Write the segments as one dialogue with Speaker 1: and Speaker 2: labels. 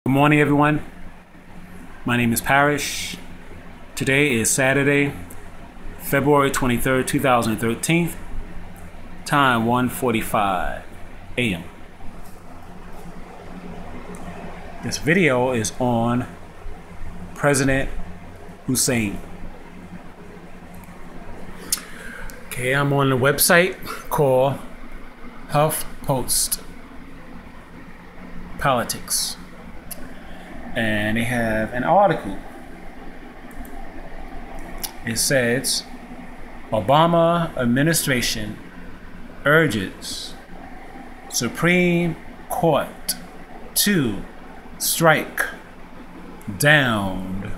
Speaker 1: Good morning, everyone. My name is Parrish. Today is Saturday, February 23rd, 2013. Time 1:45 a.m. This video is on President Hussein. Okay, I'm on the website called HuffPost Politics. And they have an article. It says, Obama administration urges Supreme Court to strike down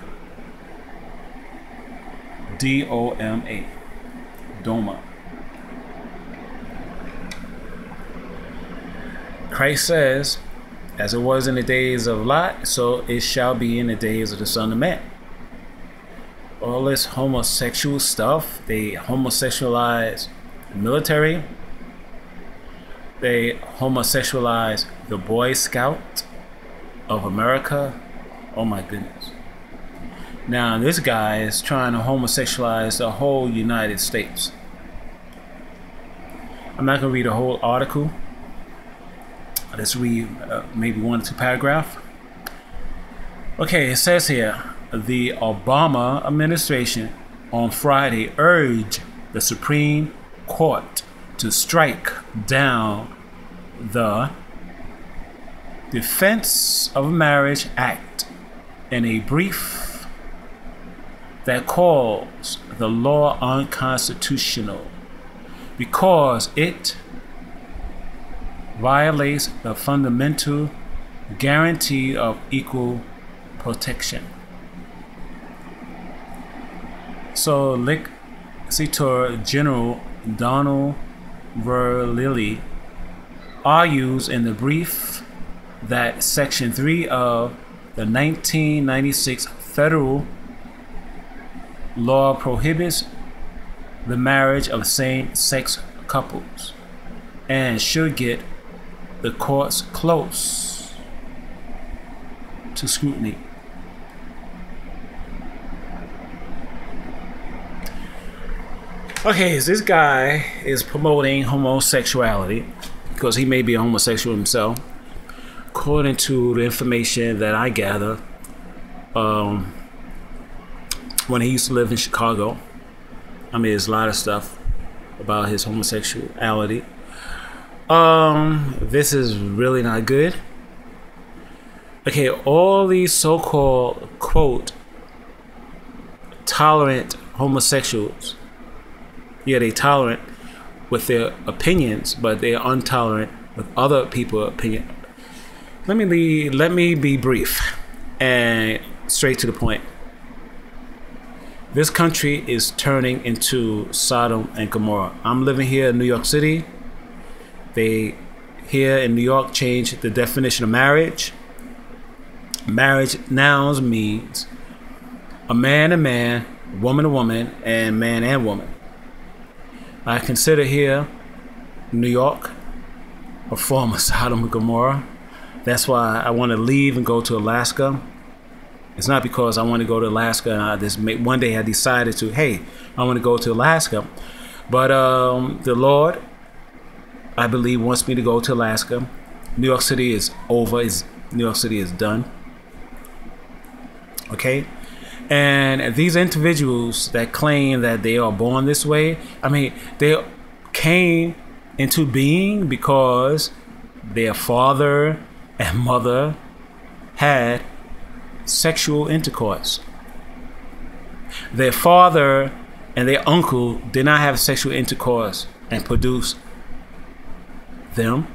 Speaker 1: DOMA. DOMA. Christ says, as it was in the days of Lot, so it shall be in the days of the Son of Man. All this homosexual stuff, they homosexualize the military. They homosexualize the Boy Scout of America. Oh my goodness. Now this guy is trying to homosexualize the whole United States. I'm not going to read a whole article. Let's read maybe one or two paragraphs. Okay, it says here, the Obama administration on Friday urged the Supreme Court to strike down the Defense of Marriage Act in a brief that calls the law unconstitutional because it violates the fundamental guarantee of equal protection. Solicitor General Donald Verlilly argues in the brief that Section 3 of the 1996 federal law prohibits the marriage of same-sex couples and should get the courts close to scrutiny. Okay, so this guy is promoting homosexuality because he may be a homosexual himself. According to the information that I gather, when he used to live in Chicago, I mean, there's a lot of stuff about his homosexuality. This is really not good. Okay, all these so-called, quote, tolerant homosexuals, yeah, they tolerant with their opinions, but they're intolerant with other people's opinion. Let me be brief and straight to the point. This country is turning into Sodom and Gomorrah. I'm living here in New York City. They here in New York changed the definition of marriage. Marriage now means a man, woman, and man and woman. I consider here New York a form of Sodom and Gomorrah. That's why I want to leave and go to Alaska. It's not because I want to go to Alaska and one day I decided to, hey, I want to go to Alaska. But the Lord, I believe, wants me to go to Alaska. New York City is over. New York City is done. Okay? And these individuals that claim that they are born this way, I mean, they came into being because their father and mother had sexual intercourse. Their father and their uncle did not have sexual intercourse and produce them.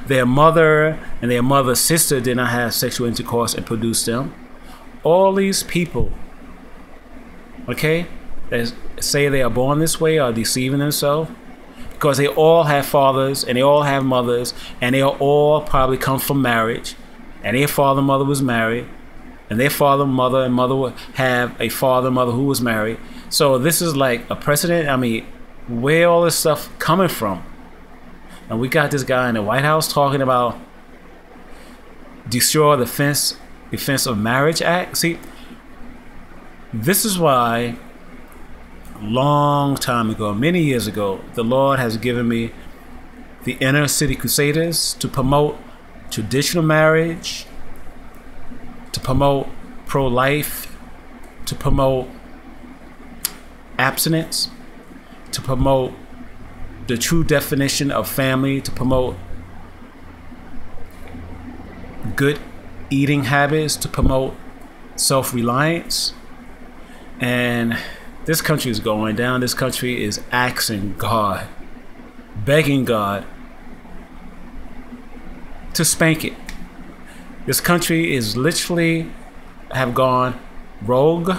Speaker 1: Their mother and their mother's sister did not have sexual intercourse and produce them. All these people, okay, that say they are born this way are deceiving themselves because they all have fathers and they all have mothers and they all probably come from marriage and their father and mother was married and their father, mother, and mother would have a father and mother who was married. So this is like a precedent. I mean, where all this stuff coming from? And we got this guy in the White House talking about destroy the Defense of Marriage Act. See, this is why long time ago, many years ago, the Lord has given me the Inner City Crusaders to promote traditional marriage, to promote pro-life, to promote abstinence, to promote the true definition of family, to promote good eating habits, to promote self-reliance. And this country is going down. This country is asking God, begging God to spank it. This country is literally have gone rogue.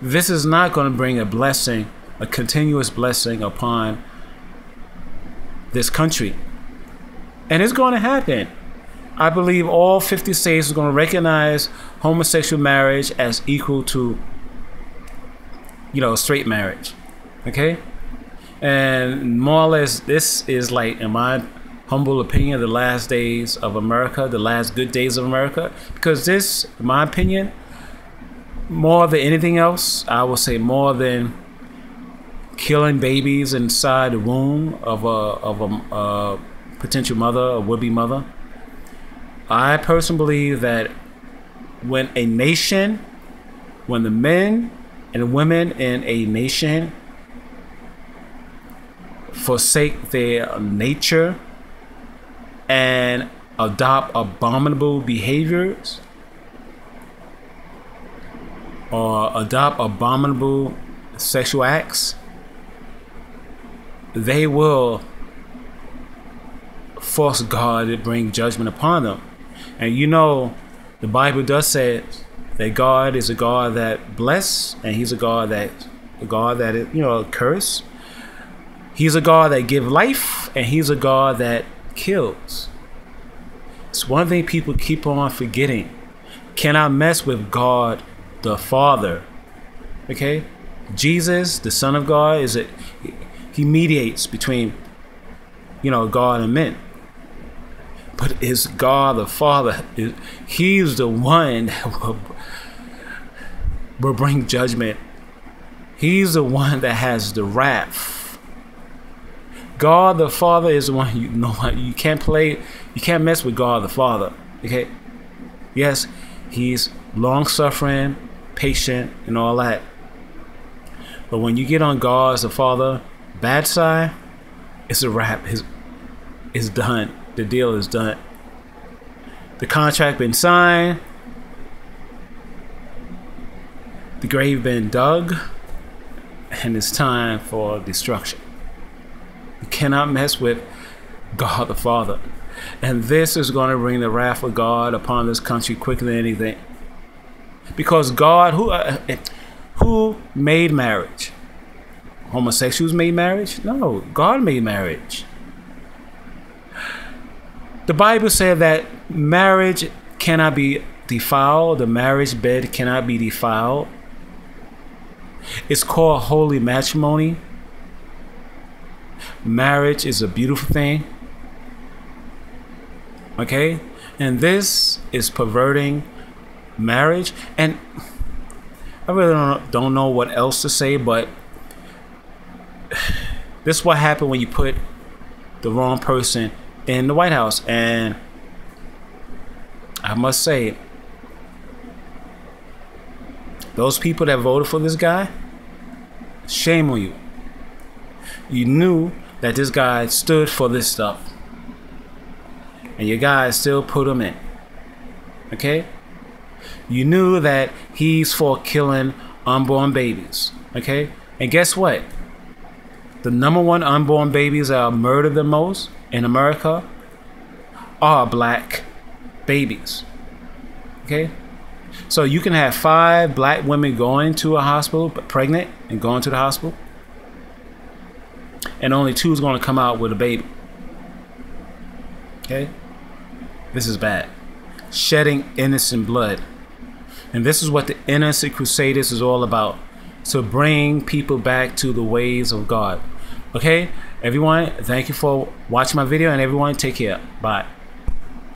Speaker 1: This is not going to bring a blessing, a continuous blessing upon this country. And it's going to happen. I believe all 50 states are going to recognize homosexual marriage as equal to, straight marriage. Okay? And more or less, this is like, in my humble opinion, the last days of America, the last good days of America. Because this, in my opinion, more than anything else, I will say more than killing babies inside the womb of a potential mother, a would-be mother. I personally believe that when a nation, when the men and women in a nation forsake their nature and adopt abominable behaviors or adopt abominable sexual acts, they will force God to bring judgment upon them. And the Bible does say that God is a God that bless, and He's a God that is, curse. He's a God that give life, and He's a God that kills. It's one thing people keep on forgetting. Cannot mess with God the Father. Okay? Jesus, the Son of God, He mediates between, God and men. But is God the Father, He's the one that will bring judgment. He's the one that has the wrath. God the Father is the one, you can't mess with God the Father. Okay? Yes, He's long-suffering, patient, and all that. But when you get on God as the Father, bad side, it's a wrap. It's done. The deal is done. The contract been signed. The grave been dug. And it's time for destruction. You cannot mess with God the Father. And this is going to bring the wrath of God upon this country quicker than anything. Because God, who made marriage? Homosexuals made marriage? No, God made marriage. The Bible said that marriage cannot be defiled. The marriage bed cannot be defiled. It's called holy matrimony. Marriage is a beautiful thing. Okay? And this is perverting marriage. And I really don't know what else to say, but this is what happened when you put the wrong person in the White House. And I must say, those people that voted for this guy, shame on you. You knew that this guy stood for this stuff, and your guys still put him in. Okay? You knew that he's for killing unborn babies. Okay? And guess what? The #1 unborn babies that are murdered the most in America are black babies. Okay? So you can have 5 black women going to a hospital, but pregnant and going to the hospital, and only 2 is going to come out with a baby. Okay? This is bad. Shedding innocent blood. And this is what the Inner City Crusaders is all about. To bring people back to the ways of God. Okay? Everyone, thank you for watching my video, and everyone take care. Bye.